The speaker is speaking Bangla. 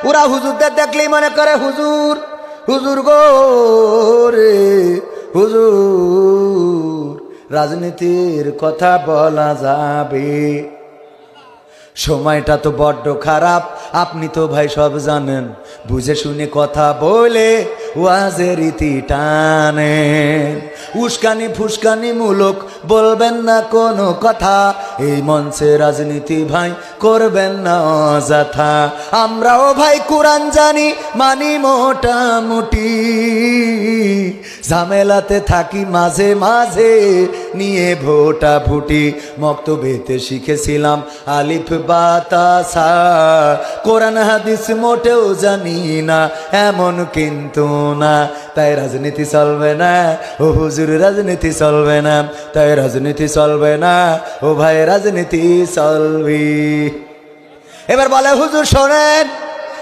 ওরা হুজুরদের দেখলেই মনে করে হুজুর হুজুর গো রে হুজুর, রাজনীতির কথা বলা যাবে? সময়টা তো বড্ড খারাপ, আপনি তো ভাই সব জানেন। বুঝে শুনে কথা বলে ওয়াজের রীতি টানেন। উস্কানি ফুসকানি মূলক বলবেন না কোনো কথা, এই মঞ্চে রাজনীতি ভাই করবেন না অযথা। আমরাও ভাই কোরআন জানি মানি মোটামুটি, ঝামেলাতে থাকি মাঝে মাঝে নিয়ে ভোটা ভুটি। মক্তবেতে শিখেছিলাম আলিফ বাতাসা, কোরআন হাদিস মোটেও জানি না এমন কিন্তু না। তাই রাজনীতি চলবে না ও হুজুর, রাজনীতি চলবে না, তাই রাজনীতি চলবে না ও ভাই, রাজনীতি চলবে। এবার বলে হুজুর শোনেন,